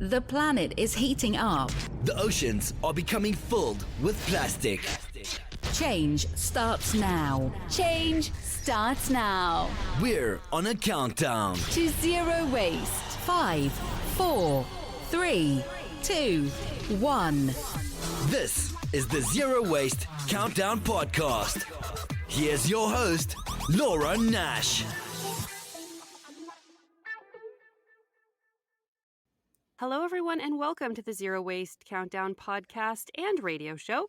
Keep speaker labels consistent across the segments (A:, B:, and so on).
A: The planet is heating up.
B: The oceans are becoming filled with plastic.
A: Change starts now.
C: Change starts now.
B: We're on a countdown
A: To zero waste. 5, 4, 3, 2, 1.
B: This is the Zero Waste Countdown Podcast. Here's your host, Laura Nash.
D: Hello, everyone, and welcome to the Zero Waste Countdown podcast and radio show.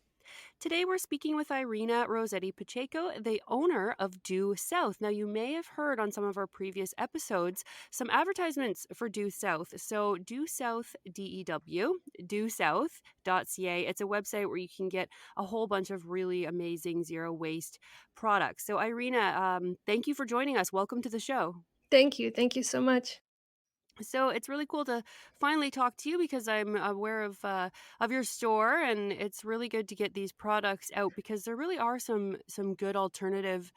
D: Today, we're speaking with Iryna Rosetti Pacheco, the owner of Due South. Now, you may have heard on some of our previous episodes some advertisements for Due South. So, Due South, DEW, dewsouth.ca. It's a website where you can get a whole bunch of really amazing zero waste products. So, Iryna, thank you for joining us. Welcome to the show.
E: Thank you. Thank you so much.
D: So it's really cool to finally talk to you because I'm aware of your store, and it's really good to get these products out because there really are some good alternative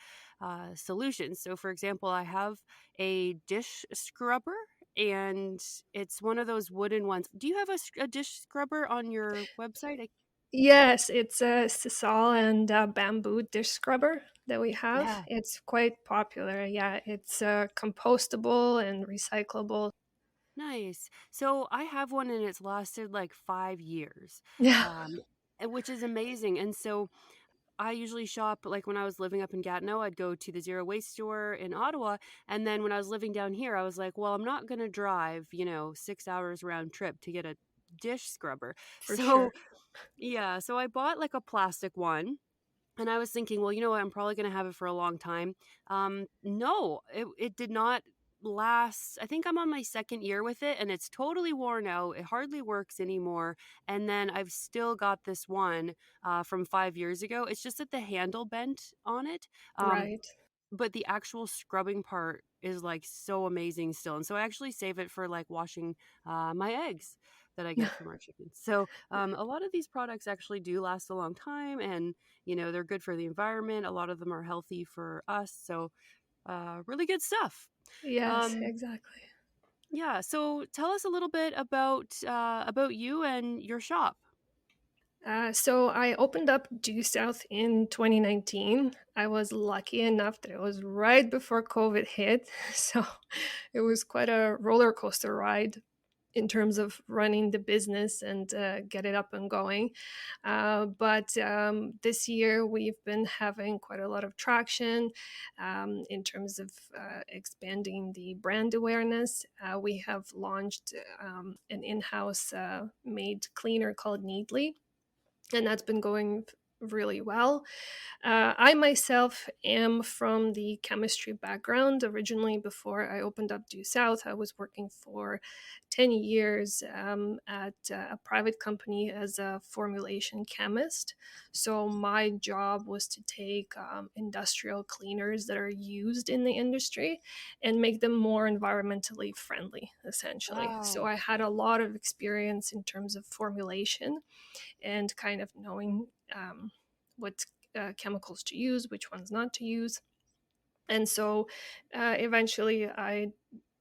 D: solutions. So, for example, I have a dish scrubber, and it's one of those wooden ones. Do you have a dish scrubber on your website?
E: Yes, it's a sisal and bamboo dish scrubber that we have.
D: Yeah.
E: It's quite popular. Yeah, it's compostable and recyclable.
D: Nice. So I have one, and it's lasted like 5 years,
E: Yeah,
D: which is amazing. And so I usually shop, like when I was living up in Gatineau, I'd go to the zero waste store in Ottawa. And then when I was living down here, I was like, well, I'm not going to drive, 6 hours round trip to get a dish scrubber.
E: for
D: So,
E: sure.
D: yeah, so I bought like a plastic one. And I was thinking, well, you know what? I'm probably going to have it for a long time. No, it did not last. I think I'm on my second year with it, and it's totally worn out. It hardly works anymore. And then I've still got this one from 5 years ago. It's just that the handle bent on it.
E: Right.
D: But the actual scrubbing part is like so amazing still. And so I actually save it for like washing my eggs that I get from our chickens. So a lot of these products actually do last a long time, and they're good for the environment. A lot of them are healthy for us. So really good stuff.
E: Yes,
D: Um,
E: exactly.
D: yeah. So tell us a little bit about you and your shop.
E: So I opened up Due South in 2019. I was lucky enough that it was right before COVID hit. So it was quite a roller coaster ride in terms of running the business and get it up and going. But this year we've been having quite a lot of traction in terms of expanding the brand awareness. We have launched an in-house made cleaner called Neatly, and that's been going really well. I myself am from the chemistry background. Originally, before I opened up Due South, I was working for 10 years at a private company as a formulation chemist. So my job was to take industrial cleaners that are used in the industry and make them more environmentally friendly, essentially. So
D: Wow.
E: I had a lot of experience in terms of formulation and kind of knowing what chemicals to use, which ones not to use. And so eventually I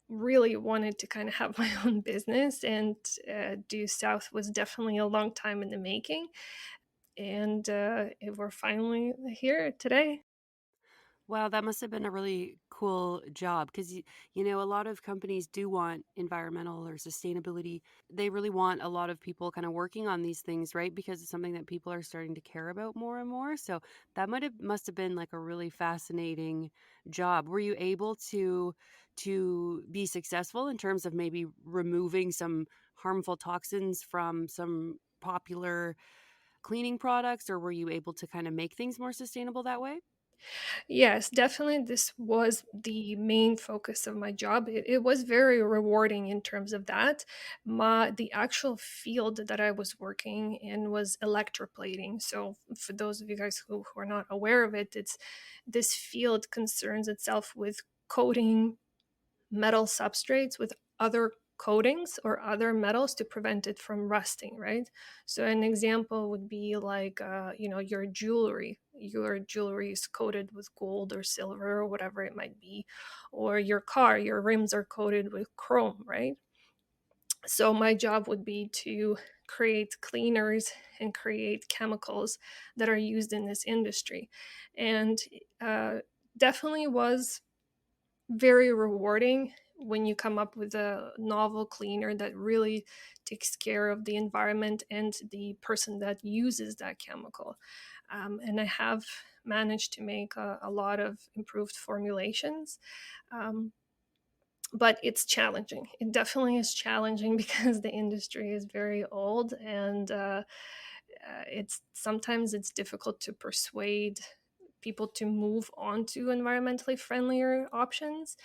E: really wanted to kind of have my own business, and Due South was definitely a long time in the making. And we're finally here today.
D: Wow, that must have been a really cool job because, a lot of companies do want environmental or sustainability. They really want a lot of people kind of working on these things, right? Because it's something that people are starting to care about more and more. So that must have been like a really fascinating job. Were you able to be successful in terms of maybe removing some harmful toxins from some popular cleaning products, or were you able to kind of make things more sustainable that way?
E: Yes, definitely. This was the main focus of my job. It was very rewarding in terms of that. The actual field that I was working in was electroplating. So, for those of you guys who are not aware of it, it's this field concerns itself with coating metal substrates with other coatings or other metals to prevent it from rusting, right? So an example would be like your jewelry. Your jewelry is coated with gold or silver or whatever it might be, or your car, your rims are coated with chrome, right? So my job would be to create cleaners and create chemicals that are used in this industry. And uh, definitely was very rewarding when you come up with a novel cleaner that really takes care of the environment and the person that uses that chemical. And I have managed to make a lot of improved formulations. Um, but it's challenging. It definitely is challenging because the industry is very old, and it's sometimes it's difficult to persuade people to move on to environmentally friendlier options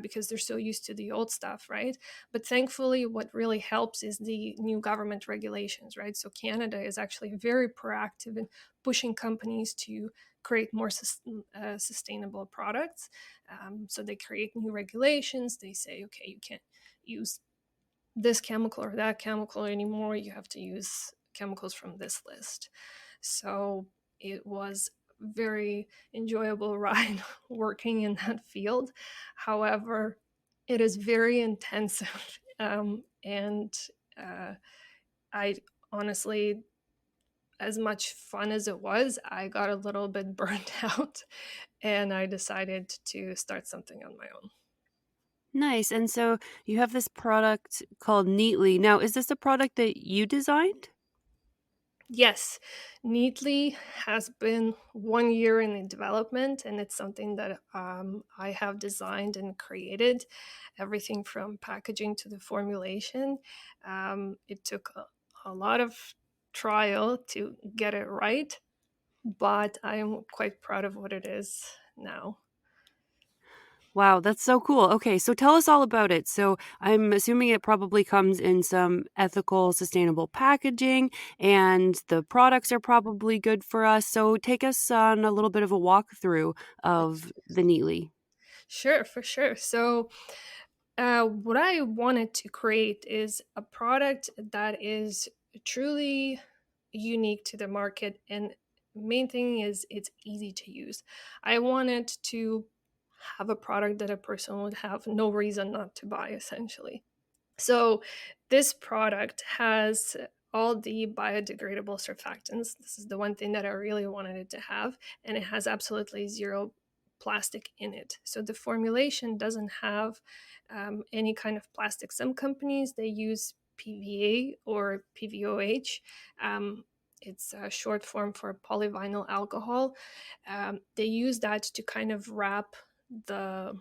E: because they're so used to the old stuff, right? But thankfully, what really helps is the new government regulations, right? So Canada is actually very proactive in pushing companies to create more sustainable products. So they create new regulations. They say, okay, you can't use this chemical or that chemical anymore. You have to use chemicals from this list. So it was very enjoyable ride working in that field. However, it is very intensive. And I honestly, as much fun as it was, I got a little bit burnt out and I decided to start something on my own.
D: Nice. And so you have this product called Neatly. Now, is this a product that you designed?
E: Yes, Neatly has been 1 year in development, and it's something that I have designed and created. Everything from packaging to the formulation. It took a lot of trial to get it right, but I am quite proud of what it is now.
D: Wow, that's so cool. Okay, so tell us all about it. So I'm assuming it probably comes in some ethical, sustainable packaging, and the products are probably good for us. So take us on a little bit of a walkthrough of the Neatly.
E: Sure, for sure. So, what I wanted to create is a product that is truly unique to the market, and main thing is it's easy to use. I wanted to have a product that a person would have no reason not to buy, essentially. So, this product has all the biodegradable surfactants. This is the one thing that I really wanted it to have, and it has absolutely zero plastic in it. So the formulation doesn't have any kind of plastic. Some companies they use PVA or PVOH. Um, it's a short form for polyvinyl alcohol. They use that to kind of wrap the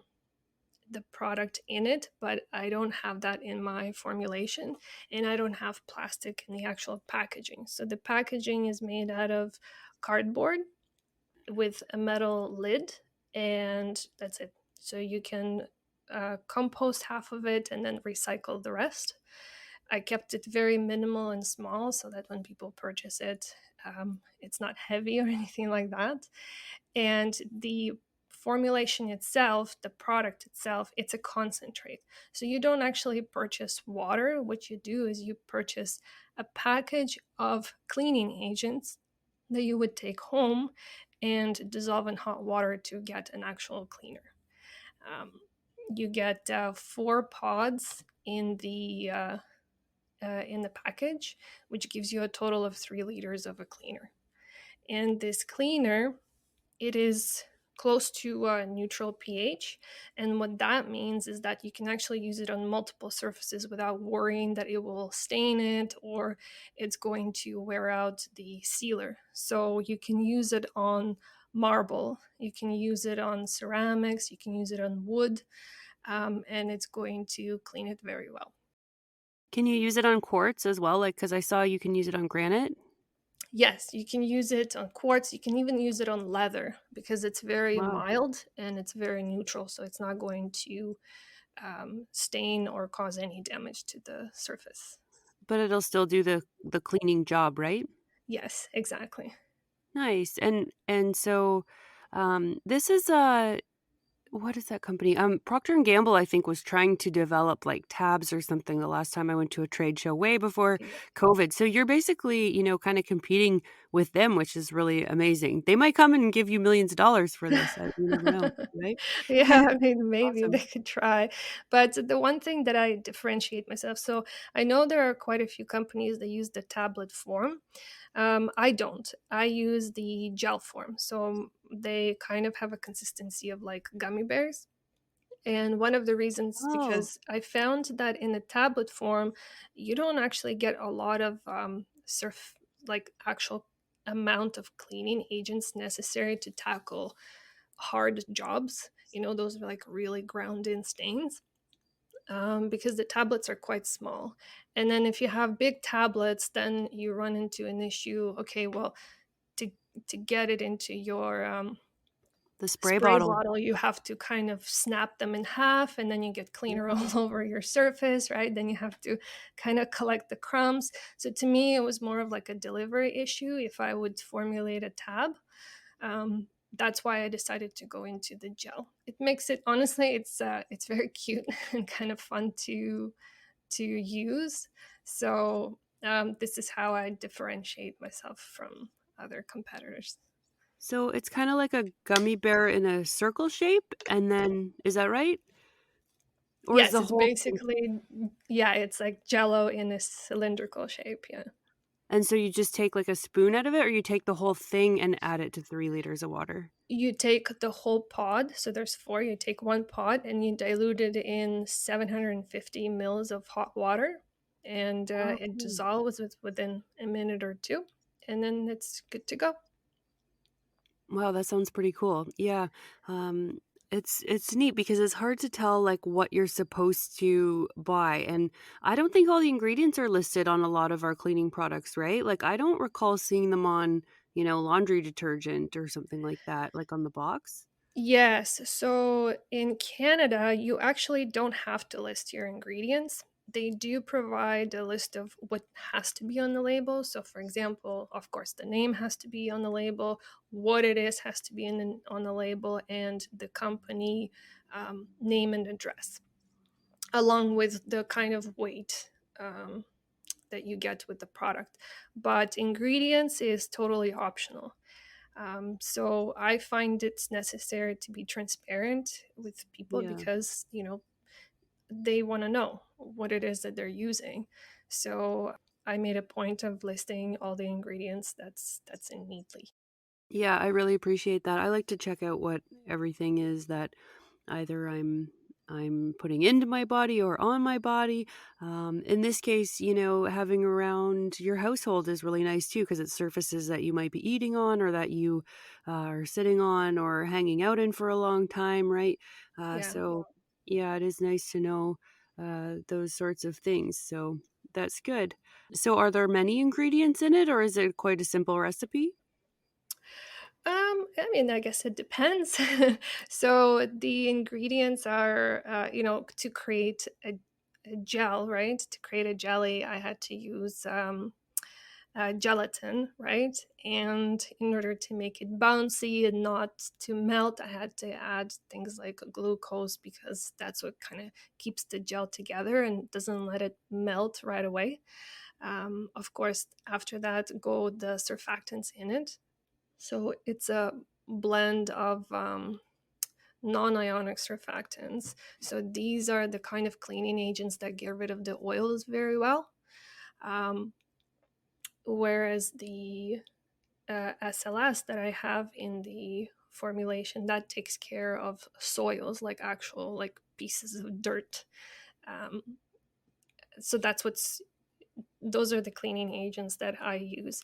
E: the product in it, but I don't have that in my formulation, and I don't have plastic in the actual packaging. So the packaging is made out of cardboard with a metal lid, and that's it. So you can compost half of it and then recycle the rest. I kept it very minimal and small so that when people purchase it, it's not heavy or anything like that. And the formulation itself, the product itself, it's a concentrate. So you don't actually purchase water. What you do is you purchase a package of cleaning agents that you would take home and dissolve in hot water to get an actual cleaner. Um, you get 4 pods in the package, which gives you a total of 3 liters of a cleaner. And this cleaner, it is close to a neutral pH. And what that means is that you can actually use it on multiple surfaces without worrying that it will stain it or it's going to wear out the sealer. So you can use it on marble, you can use it on ceramics, you can use it on wood, and it's going to clean it very well.
D: Can you use it on quartz as well? Like, because I saw you can use it on granite.
E: Yes, you can use it on quartz. You can even use it on leather because it's very
D: Wow.
E: mild and it's very neutral. So it's not going to stain or cause any damage to the surface.
D: But it'll still do the cleaning job, right?
E: Yes, exactly.
D: Nice. And so this is a what is that company? Procter and Gamble, I think, was trying to develop like tabs or something the last time I went to a trade show way before
E: Yeah.
D: COVID. So you're basically, kind of competing with them, which is really amazing. They might come and give you millions of dollars for this. You never know, right?
E: Yeah, I mean, maybe they
D: Awesome.
E: could try. But the one thing that I differentiate myself, so I know there are quite a few companies that use the tablet form. I don't. I use the gel form. So they kind of have a consistency of like gummy bears. And one of the reasons,
D: Oh,
E: because I found that in the tablet form, you don't actually get a lot of like actual amount of cleaning agents necessary to tackle hard jobs. Those are like really ground in stains, because the tablets are quite small. And then if you have big tablets, then you run into an issue. Okay, well, to to get it into your
D: the spray
E: spray
D: bottle.
E: bottle, you have to kind of snap them in half, and then you get cleaner
D: Yeah.
E: all over your surface, right? Then you have to kind of collect the crumbs. So to me, it was more of like a delivery issue if I would formulate a tab. um, that's why I decided to go into the gel. It makes it, honestly, it's very cute and kind of fun to use. So this is how I differentiate myself from other competitors.
D: So it's kind of like a gummy bear in a circle shape, and then is that right? Or is
E: Yes,
D: the
E: it's
D: whole thing?
E: basically, yeah, it's like jello in a cylindrical shape. Yeah.
D: And so you just take like a spoon out of it, or you take the whole thing and add it to 3 liters of water?
E: You take the whole pod, so there's four. You take one pod and you dilute it in 750 mils of hot water, and it
D: Okay.
E: dissolves within a minute or two, and then it's good to go.
D: Wow, that sounds pretty cool. Yeah. Um, it's neat because it's hard to tell like what you're supposed to buy. And I don't think all the ingredients are listed on a lot of our cleaning products, right? Like I don't recall seeing them on, laundry detergent or something like that, like on the box.
E: Yes. So in Canada, you actually don't have to list your ingredients. They do provide a list of what has to be on the label. So, for example, of course, the name has to be on the label, what it is has to be on the label, and the company name and address, along with the kind of weight that you get with the product. But ingredients is totally optional. So I find it's necessary to be transparent with people
D: Yeah.
E: because, they want to know what it is that they're using. So I made a point of listing all the ingredients that's in neatly.
D: Yeah, I really appreciate that. I like to check out what everything is that either I'm putting into my body or on my body. In this case, having around your household is really nice too because it's surfaces that you might be eating on or that you are sitting on or hanging out in for a long time, right?
E: Yeah.
D: So yeah, it is nice to know those sorts of things. So that's good. So are there many ingredients in it, or is it quite a simple recipe?
E: I mean, I guess it depends. So the ingredients are, to create a gel, right? To create a jelly, I had to use gelatin, right? And in order to make it bouncy and not to melt, I had to add things like glucose because that's what kind of keeps the gel together and doesn't let it melt right away. Of course, after that, go the surfactants in it. So it's a blend of non ionic surfactants. So these are the kind of cleaning agents that get rid of the oils very well. Um, Whereas the SLS that I have in the formulation that takes care of soils, like actual like pieces of dirt. Um, so that's what's those are the cleaning agents that I use.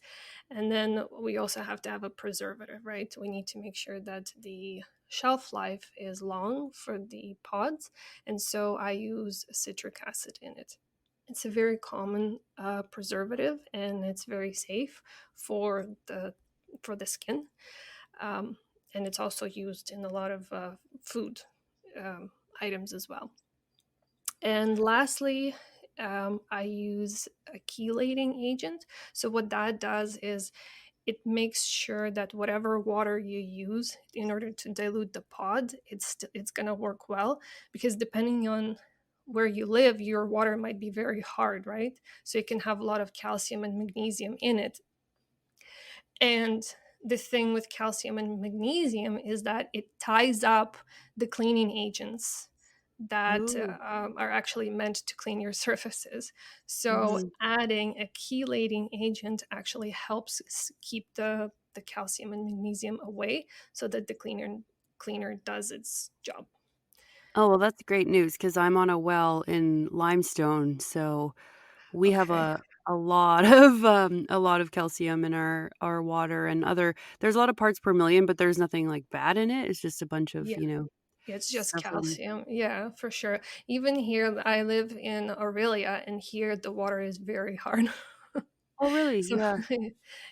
E: And then we also have to have a preservative, right? We need to make sure that the shelf life is long for the pods. And so I use citric acid in it. It's a very common preservative and it's very safe for the skin. Um, and it's also used in a lot of food um, items as well. And lastly, I use a chelating agent. So what that does is it makes sure that whatever water you use in order to dilute the pod, it's going to work well, because depending on where you live, your water might be very hard, right? So it can have a lot of calcium and magnesium in it. And the thing with calcium and magnesium is that it ties up the cleaning agents that
D: Ooh.
E: are actually meant to clean your surfaces. So
D: Mhm.
E: adding a chelating agent actually helps keep the calcium and magnesium away, so that the cleaner does its job.
D: Oh, well, that's great news because I'm on a well in limestone, so we have
E: Okay.
D: a lot of, a lot of calcium in our water and other there's a lot of parts per million, but there's nothing, like, bad in it. It's just a bunch of,
E: Yeah. It's just
D: stuff from
E: calcium. Yeah, for sure. Even here, I live in Aurelia, and here the water is very hard.
D: Oh, really?
E: So,
D: Yeah.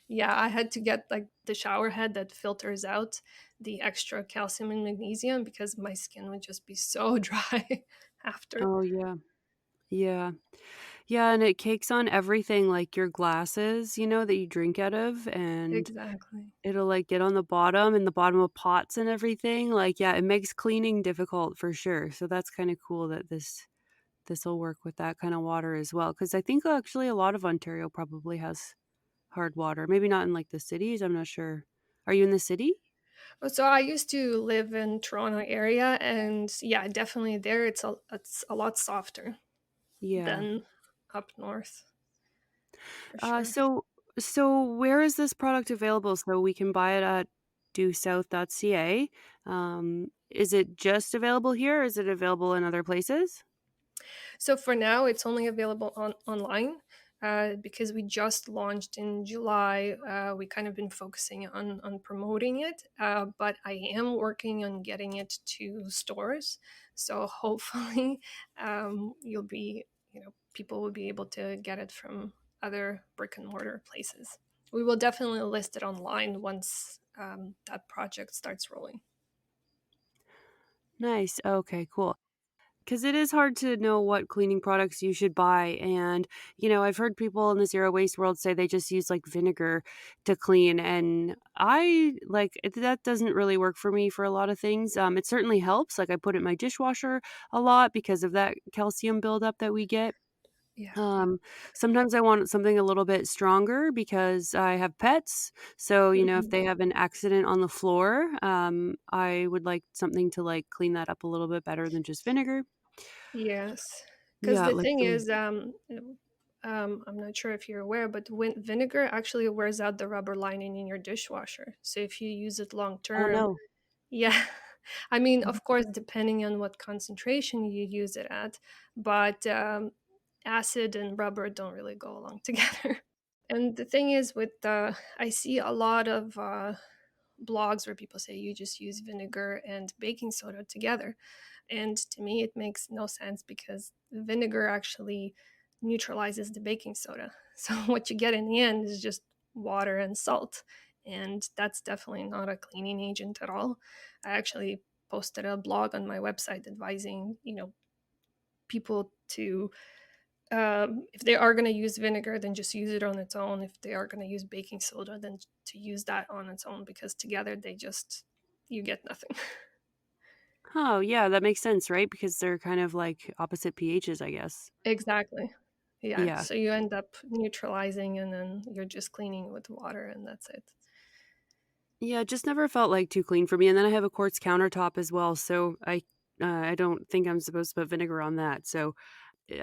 E: yeah, I had to get like the shower head that filters out the extra calcium and magnesium, because my skin would just be so dry after.
D: Oh, yeah. Yeah. Yeah, and it cakes on everything, like your glasses, that you drink out of, and
E: Exactly.
D: it'll, like, get on the bottom and the bottom of pots and everything, like, yeah, it makes cleaning difficult for sure, so that's kinda cool that this'll work with that kinda water as well. Because I think actually a lot of Ontario probably has hard water, maybe not in, like, the cities, I'm not sure. Are you in the city?
E: So I used to live in Toronto area, and yeah, definitely there it's a lot softer
D: Yeah.
E: than up north, for
D: Uh,
E: sure.
D: so so where is this product available so we can buy it at dewsouth.ca? Is it just available here? Is it available in other places?
E: So for now, it's only available online, because we just launched in July. We kind of been focusing on promoting it, but I am working on getting it to stores. So hopefully, you'll be people will be able to get it from other brick and mortar places. We will definitely list it online once that project starts rolling.
D: Nice. Okay, cool. Because it is hard to know what cleaning products you should buy. And, I've heard people in the zero waste world say they just use like vinegar to clean. And that doesn't really work for me for a lot of things. It certainly helps. Like I put it in my dishwasher a lot because of that calcium buildup that we get.
E: Yeah.
D: Um, Sometimes I want something a little bit stronger because I have pets. So, if
E: Mhm.
D: they have an accident on the floor, I would like something to like clean that up a little bit better than just vinegar.
E: Yes, because
D: Yeah,
E: the
D: like
E: thing
D: some
E: is, I'm not sure if you're aware, but vinegar actually wears out the rubber lining in your dishwasher. So if you use it long
D: oh,
E: term,
D: no.
E: yeah, I mean,
D: Mhm.
E: of course, depending on what concentration you use it at, but acid and rubber don't really go along together. And the thing is, I see a lot of blogs where people say you just use vinegar and baking soda together. And to me, it makes no sense, because vinegar actually neutralizes the baking soda. So what you get in the end is just water and salt. And that's definitely not a cleaning agent at all. I actually posted a blog on my website advising, people to, if they are going to use vinegar, then just use it on its own. If they are going to use baking soda, then to use that on its own, because together you get nothing.
D: Oh, yeah, that makes sense, right? Because they're kind of like opposite pHs, I guess.
E: Exactly. Yeah.
D: Yeah.
E: So you end up neutralizing, and then you're just cleaning with water, and that's it.
D: Yeah, it just never felt like too clean for me, and then I have a quartz countertop as well, so I don't think I'm supposed to put vinegar on that, so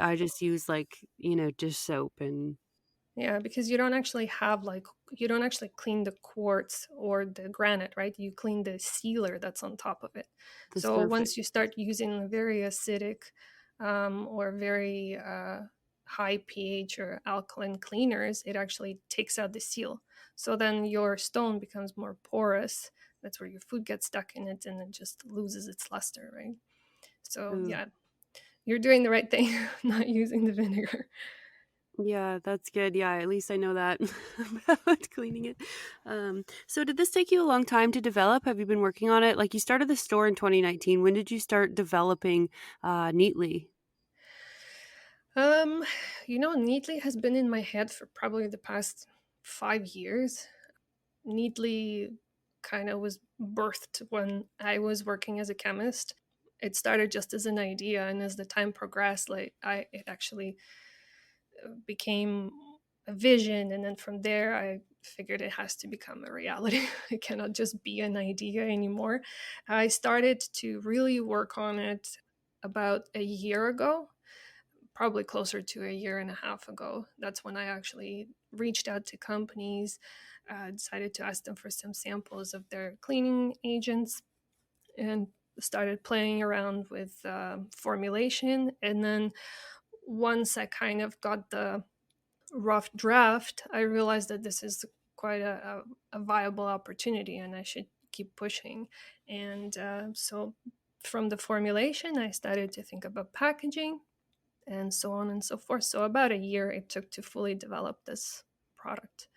D: I just use, like, dish soap and
E: Yeah, because you don't actually clean the quartz or the granite, right? You clean the sealer that's on top of it.
D: the
E: So
D: surface.
E: once you start using very acidic, or very high pH or alkaline cleaners, it actually takes out the seal. So then your stone becomes more porous. That's where your food gets stuck in it, and it just loses its luster, right? So
D: Ooh.
E: yeah, you're doing the right thing, not using the vinegar.
D: Yeah, that's good. Yeah, at least I know that about cleaning it. So did this take you a long time to develop? Have you been working on it? Like you started the store in 2019. When did you start developing Neatly?
E: Um, Neatly has been in my head for probably the past 5 years. neatly kind of was birthed when I was working as a chemist. It started just as an idea, and as the time progressed, like I it actually became a vision, and then from there I figured it has to become a reality. It cannot just be an idea anymore. I started to really work on it about a year ago, probably closer to a year and a half ago. That's when I actually reached out to companies, decided to ask them for some samples of their cleaning agents, and started playing around with formulation. And then once I kind of got the rough draft, I realized that this is quite a viable opportunity and I should keep pushing. And so from the formulation, I started to think about packaging and so on and so forth. So about a year it took to fully develop this product.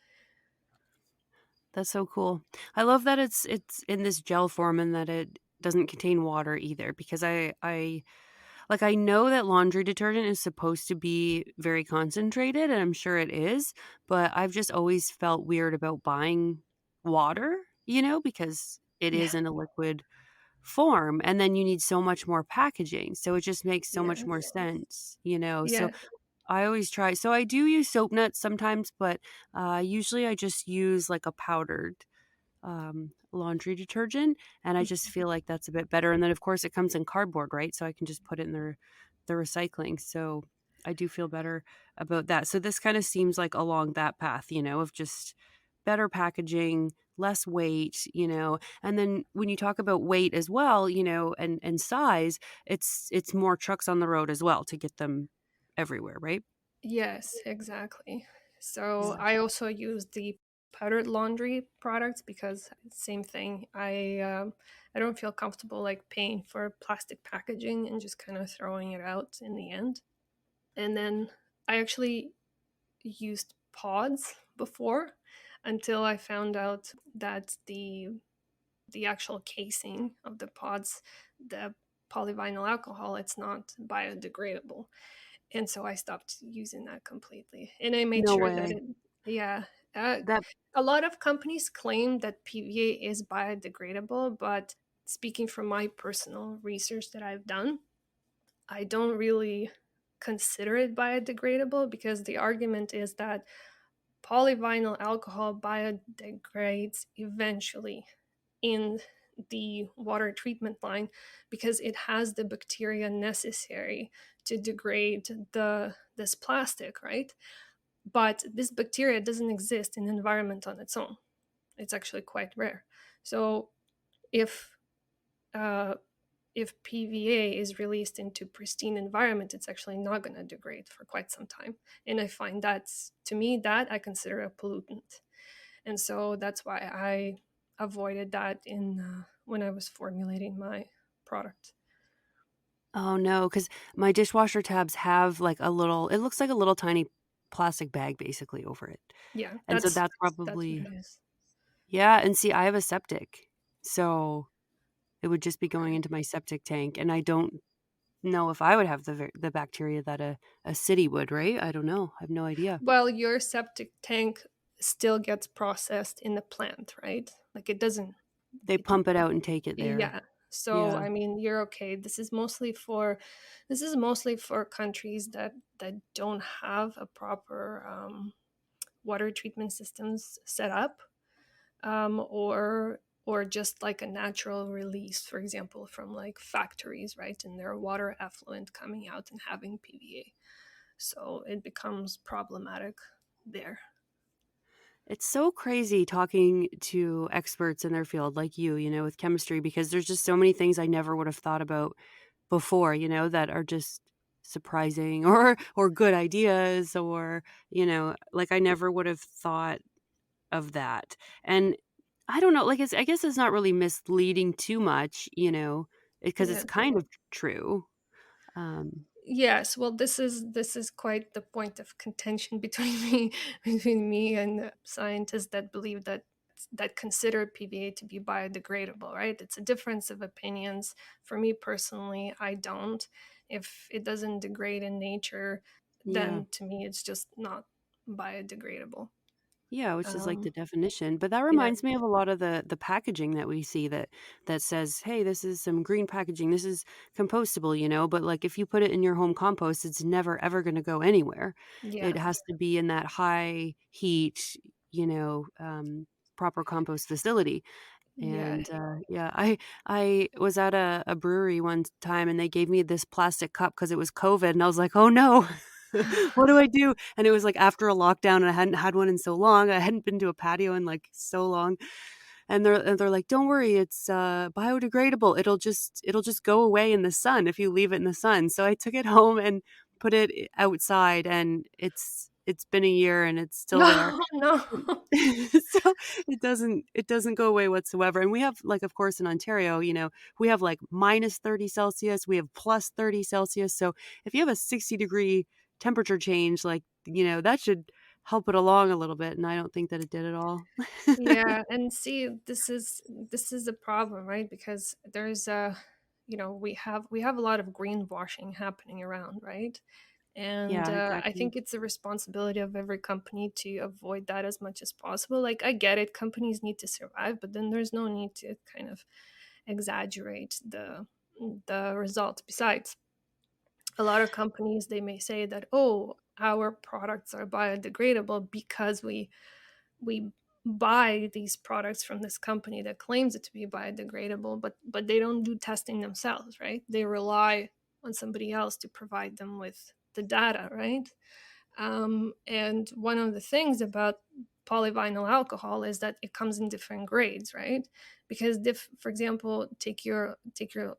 D: That's so cool. I love that it's in this gel form and that it doesn't contain water either, because I like, I know that laundry detergent is supposed to be very concentrated, and I'm sure it is, but I've just always felt weird about buying water, because it
E: Yeah.
D: is in a liquid form, and then you need so much more packaging. So it just makes so much more
E: Yes.
D: sense. So
E: Yeah.
D: I always try. So I do use soap nuts sometimes, but usually I just use like a powdered laundry detergent, and I just feel like that's a bit better. And then of course it comes in cardboard, right? So I can just put it in the recycling. So I do feel better about that. So this kind of seems like along that path, of just better packaging, less weight. And then when you talk about weight as well, and size, it's more trucks on the road as well to get them everywhere, right?
E: Yes, exactly. So I also use the powdered laundry products because same thing. I don't feel comfortable like paying for plastic packaging and just kind of throwing it out in the end. And then I actually used pods before until I found out that the actual casing of the pods, the polyvinyl alcohol, it's not biodegradable, and so I stopped using that completely. And I made
D: No
E: sure that
D: way.
E: it, yeah. Uh,
D: That
E: a lot of companies claim that PVA is biodegradable, but speaking from my personal research that I've done, I don't really consider it biodegradable because the argument is that polyvinyl alcohol biodegrades eventually in the water treatment line because it has the bacteria necessary to degrade this plastic, right? But this bacteria doesn't exist in the environment on its own. It's actually quite rare. So if uh, if PVA is released into pristine environment, it's actually not going to degrade for quite some time. And I find that's, to me, that I consider a pollutant. And so that's why I avoided that in when I was formulating my product.
D: Oh, no, because my dishwasher tabs have, like, it looks like a little tiny plastic bag basically over it,
E: Yeah,
D: and so that's
E: that's what
D: probably.
E: it is.
D: Yeah, and see, I have a septic, so it would just be going into my septic tank, and I don't know if I would have the bacteria that a city would, right? I don't know. I have no idea.
E: Well, your septic tank still gets processed in the plant, right? Like it doesn't.
D: They
E: It,
D: pump it out and take it there.
E: yeah. So
D: Yeah.
E: I mean, you're okay. This is mostly for countries that don't have a proper water treatment systems set up, or just like a natural release, for example, from like factories, right, and their water effluent coming out and having PVA. So it becomes problematic there.
D: It's so crazy talking to experts in their field like you, with chemistry, because there's just so many things I never would have thought about before, that are just surprising or good ideas or, like I never would have thought of that. And I don't know, like I guess it's not really misleading too much, because it's
E: Yeah.
D: kind of true. Um,
E: Yes, well, this is quite the point of contention between me between me and scientists that believe that consider PVA to be biodegradable, right? It's a difference of opinions. For me personally, I don't. If it doesn't degrade in nature,
D: yeah.
E: then to me it's just not biodegradable.
D: Yeah, which is like the
E: Um,
D: definition. But that
E: yeah,
D: reminds me of a lot of the packaging that we see that says, "Hey, this is some green packaging. This is compostable," but like if you put it in your home compost, it's never ever going to go anywhere.
E: yeah,
D: It has to be in that high heat, you know, um, proper compost facility.
E: yeah.
D: And yeah, I was at a brewery one time and they gave me this plastic cup because it was COVID, and I was like, "Oh no." What do I do? And it was like after a lockdown and I hadn't had one in so long. I hadn't been to a patio in like so long. And they're like, "Don't worry, it's biodegradable. It'll just go away in the sun if you leave it in the sun." So I took it home and put it outside, and it's been a year and it's still there.
E: No, no.
D: So it doesn't go away whatsoever. And we have, like, of course, in Ontario, we have like minus 30 Celsius, we have plus 30 Celsius. So if you have a 60-degree temperature change, like, that should help it along a little bit. And I don't think that it did at all.
E: Yeah, and see, this is a problem, right? Because there's we have a lot of greenwashing happening around, right? And
D: Yeah,
E: I
D: exactly.
E: think it's a responsibility of every company to avoid that as much as possible. Like, I get it, companies need to survive, but then there's no need to kind of exaggerate the results. Besides, a lot of companies, they may say that, oh, our products are biodegradable because we buy these products from this company that claims it to be biodegradable, but they don't do testing themselves, right? They rely on somebody else to provide them with the data, right? And one of the things about polyvinyl alcohol is that it comes in different grades, right? Because for example, take your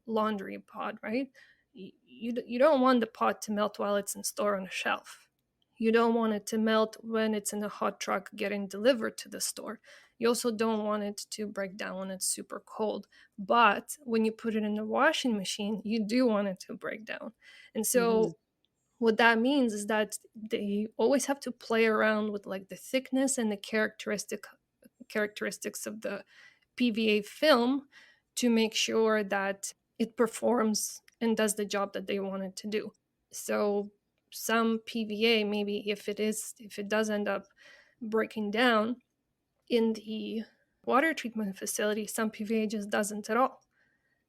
E: laundry pod, right? You don't want the pod to melt while it's in store on a shelf. You don't want it to melt when it's in a hot truck getting delivered to the store. You also don't want it to break down when it's super cold. But when you put it in the washing machine, you do want it to break down. And
D: Mhm.
E: so what that means is that they always have to play around with like the thickness and the characteristics of the PVA film to make sure that it performs and does the job that they want it to do. So some PVA, maybe if it does end up breaking down in the water treatment facility, some PVA just doesn't at all,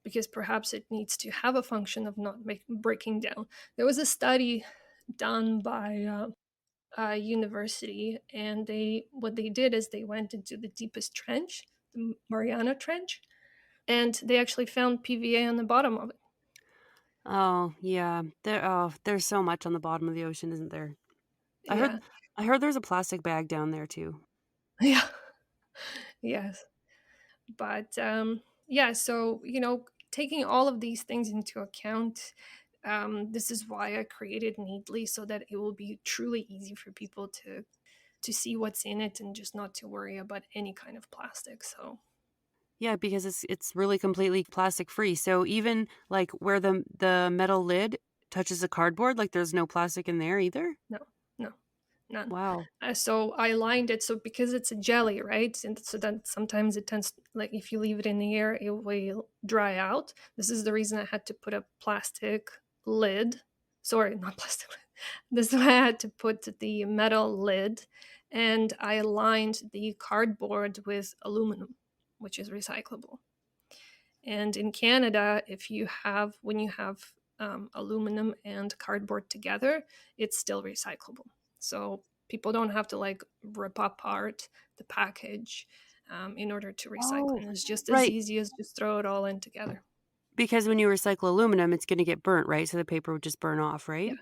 E: because perhaps it needs to have a function of not breaking down. There was a study done by a university, and what they did is they went into the deepest trench, the Mariana Trench, and they actually found PVA on the bottom of it.
D: Oh, yeah. There's so much on the bottom of the ocean, isn't there? I heard
E: Yeah,
D: I heard there's a plastic bag down there too.
E: yeah, yes. But yeah, so taking all of these things into account, this is why I created Neatly, so that it will be truly easy for people to see what's in it and just not to worry about any kind of plastic. So
D: Yeah, because it's really completely plastic free. So even like where the metal lid touches the cardboard, like there's no plastic in there either?
E: no, no, none.
D: Wow.
E: So I lined it, so because it's a jelly, right? And so then sometimes it tends, like if you leave it in the air, it will dry out. This is the reason I had to put a plastic lid. Sorry, not plastic lid. This is why I had to put the metal lid, and I lined the cardboard with aluminum, which is recyclable. And in Canada, when you have aluminum and cardboard together, it's still recyclable. So people don't have to like rip apart the package in order to recycle.
D: Oh,
E: And it's just as
D: right.
E: easy as just throw it all in together.
D: Because when you recycle aluminum, it's gonna get burnt, right? So the paper would just burn off, right?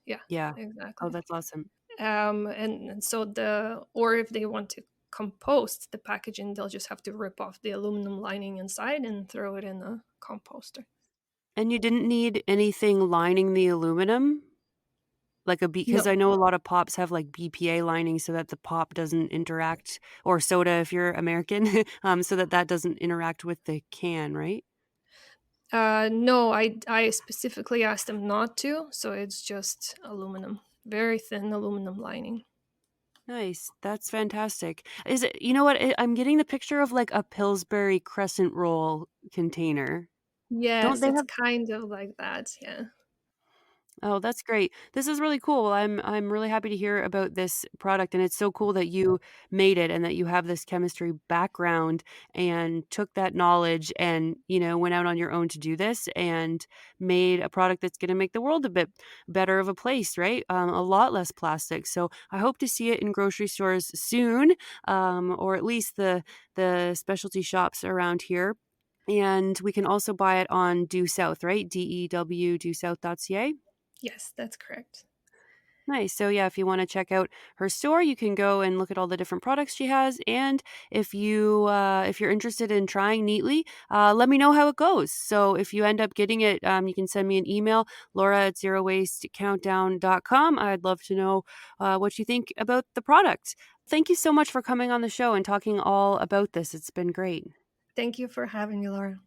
E: Yeah, yeah,
D: Yeah. Oh,
E: exactly.
D: that's awesome.
E: And so or if they want to compost the packaging, they'll just have to rip off the aluminum lining inside and throw it in a composter.
D: And you didn't need anything lining the aluminum? Like because
E: No,
D: I know a lot of pops have like BPA lining so that the pop doesn't interact, or soda if you're American, so that doesn't interact with the can, right?
E: no, I specifically asked them not to, so it's just aluminum, very thin aluminum lining.
D: Nice. That's fantastic. Is it, you know what? I'm getting the picture of like a Pillsbury crescent roll container. Don't
E: Yes,
D: they
E: it's
D: have,
E: kind of like that. Yeah,
D: Oh, that's great. This is really cool. Well, I'm really happy to hear about this product, and it's so cool that you made it and that you have this chemistry background and took that knowledge and, went out on your own to do this and made a product that's going to make the world a bit better of a place, right? A lot less plastic. So I hope to see it in grocery stores soon, or at least the specialty shops around here. And we can also buy it on Due South, right? DEW, dewsouth.ca.
E: Yes, that's correct.
D: Nice. So yeah, if you want to check out her store, you can go and look at all the different products she has. And if you're interested in trying Neatly, let me know how it goes. So if you end up getting it, you can send me an email, laura@zerowastecountdown.com. I'd love to know what you think about the product. Thank you so much for coming on the show and talking all about this. It's been great.
E: Thank you for having me, Laura.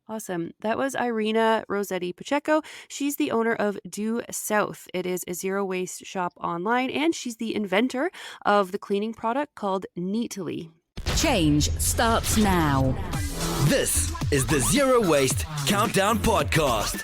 D: Awesome. That was Iryna Rosetti Pacheco. She's the owner of Due South. It is a zero waste shop online, and she's the inventor of the cleaning product called Neatly.
A: Change starts now.
B: This is the Zero Waste Countdown Podcast.